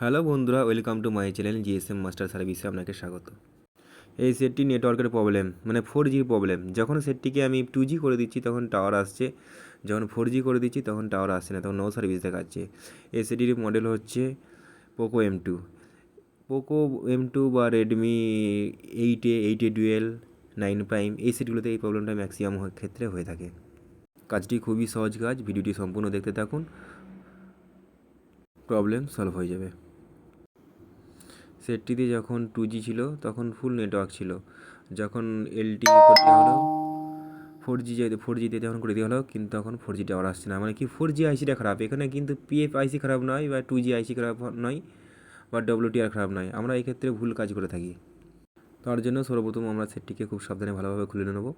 Hello বন্ধুরা, welcome to my channel GSM master সার্ভিসে আপনাকে স্বাগত। এই সেটটি নেটওয়ার্কের প্রবলেম, মানে 4G প্রবলেম। যখন সেটটিকে আমি 2G করে দিচ্ছি তখন টাওয়ার আসছে, যখন 4G করে দিচ্ছি তখন টাওয়ার আসছে না, তখন নো সার্ভিস দেখাচ্ছে। এই সেটটির মডেল হচ্ছে পোকো M2। পোকো M2 বা রেডমি 8A ডুয়েল 9 প্রাইম, এই সেটগুলোতে এই প্রবলেমটা ম্যাক্সিমাম ক্ষেত্রে হয়ে থাকে। কাজটি খুবই সহজ কাজ, ভিডিওটি সম্পূর্ণ দেখতে থাকুন, প্রবলেম সলভ হয়ে যাবে। সেটটিতে যখন 2G ছিল তখন ফুল নেটওয়ার্ক ছিল, যখন LTE করে দেওয়া হলো 4Gতে যখন করে দেওয়া হলো কিন্তু তখন 4G টাওয়ার আসছে না। মানে কি 4G আইসিটা খারাপ, এখানে কিন্তু PF আইসি খারাপ নয় বা 2G আইসি খারাপ নয় বা WTR খারাপ নয়, আমরা এই ক্ষেত্রে ভুল কাজ করে থাকি। তার জন্য সর্বপ্রথম আমরা সেটটিকে খুব সাবধানে ভালোভাবে খুলে নেব।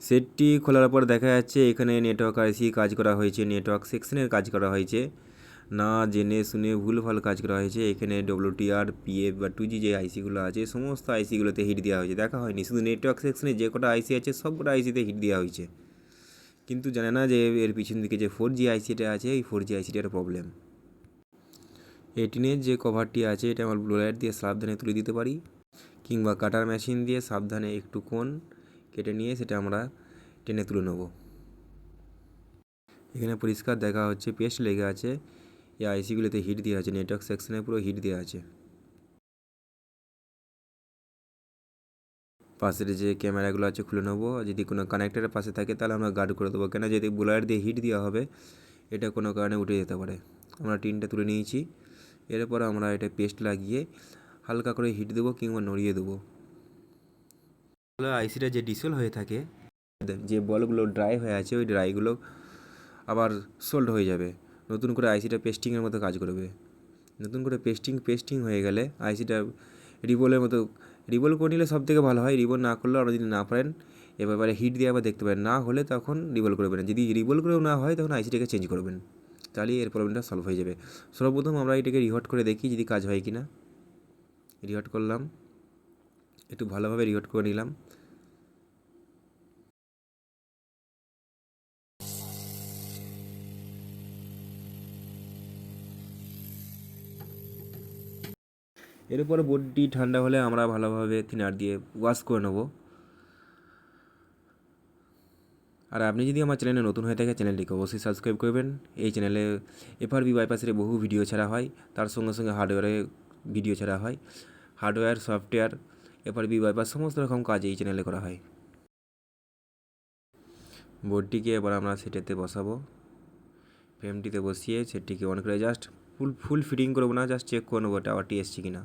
সেটটি খোলার পর দেখা যাচ্ছে এখানে নেটওয়ার্ক আইসি কাজ করা হয়েছে, নেটওয়ার্ক সেকশনের কাজ করা হয়েছে, না জেনে শুনে ভুলভাল কাজ করা হয়েছে। এখানে WTR PF বা 2G যে আইসিগুলো আছে সমস্ত আইসিগুলোতে হিট দেওয়া হয়েছে, দেখা হয়নি। শুধু নেটওয়ার্ক সেকশনে যে কটা আইসি আছে সবকটা আইসিতে হিট দেওয়া হয়েছে, কিন্তু জানে না যে এর পিছন দিকে যে 4G আইসিটা আছে এই 4G আইসিটার প্রবলেম। 18-এর যে কভারটি আছে এটা আমার ব্লো লাইট দিয়ে সাবধানে তুলে দিতে পারি, কিংবা কাটার মেশিন দিয়ে সাবধানে একটু কোণ কেটে নিয়ে সেটা আমরা টেনে তুলে নেব। এখানে পরিষ্কার দেখা হচ্ছে পেস্ট লেগে আছে, এই আইসিগুলোতে হিট দেওয়া আছে, নেটওয়ার্ক সেকশনে পুরো হিট দেওয়া আছে। পাশের যে ক্যামেরাগুলো আছে খুলে নেবো, যদি কোনো কানেক্টারের পাশে থাকে তাহলে আমরা গার্ড করে দেবো, কেন যদি ব্লোয়ার দিয়ে হিট দেওয়া হবে এটা কোনো কারণে উঠে যেতে পারে। আমরা টিনটা তুলে নিয়েছি, এরপর আমরা এটা পেস্ট লাগিয়ে হালকা করে হিট দেবো কিংবা নড়িয়ে দেবো। আইসিটা যে ডিসেল হয়ে থাকে, যে বলগুলো ড্রাই হয়ে আছে ওই ড্রাইগুলো আবার সোল্ড হয়ে যাবে, নতুন করে আইসিটা পেস্টিংয়ের মতো কাজ করবে। নতুন করে পেস্টিং হয়ে গেলে আইসিটা রিবলের মতো, রিবল করে নিলে সব থেকে ভালো হয়। রিবল না করলেও আপনারা যদি না পারেন এবারে হিট দিয়ে আবার দেখতে পারেন, না হলে তখন রিবল করবেন। যদি রিবল করেও না হয় তখন আইসিটাকে চেঞ্জ করবেন, তাহলেই এর প্রবলেমটা সলভ হয়ে যাবে। সর্বপ্রথম আমরা এটাকে রিহট করে দেখি যদি কাজ হয় কি না। রিহট করলাম, একটু ভালোভাবে রিহট করে নিলাম। এরপর বোর্ডটি ঠান্ডা হলে আমরা ভালোভাবে থিনার দিয়ে ওয়াশ করে নেব। আর আপনি যদি আমার চ্যানেলে নতুন হয়ে থাকে চ্যানেলটিকে অবশ্যই সাবস্ক্রাইব করবেন। এই চ্যানেলে FRB বাইপাসের বহু ভিডিও ছাড়া হয়, তার সঙ্গে সঙ্গে হার্ডওয়্যারে ভিডিও ছাড়া হয়। হার্ডওয়্যার, সফটওয়্যার, FRB বাইপাস সমস্ত রকম কাজ এই চ্যানেলে করা হয়। বোর্ডটিকে এবার আমরা সেটেতে বসাবো। ফ্রেমটিতে বসিয়ে সেটটিকে অন করে জাস্ট ফুল ফিটিং করবো না, জাস্ট চেক করে নেবো টাওয়ারটি এসছে কিনা।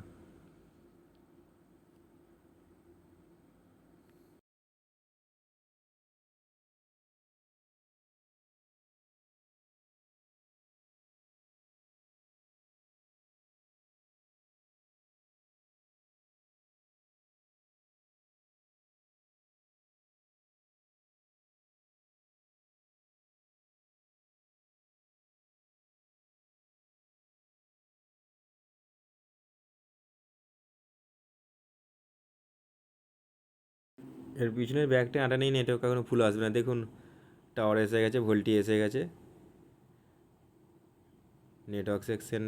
এর পিছনের ব্যাগটা আটা নেই, নেটওয়ার্ক এখনো ফুল আসবে না। দেখুন টাওয়ার এসে গেছে, ভোল্টি এসে গেছে। নেটওয়ার্ক সেকশন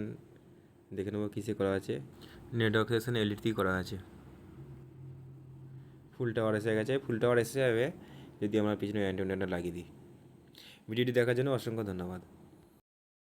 দেখে নেবো কিসে করা আছে। নেটওয়ার্ক সেকশন LED করা আছে। ফুল টাওয়ার এসে গেছে, ফুল টাওয়ার এসে যাবে যদি আমরা পিছনে অ্যান্টেনাটা লাগিয়ে দিই। ভিডিওটি দেখার জন্য অসংখ্য ধন্যবাদ।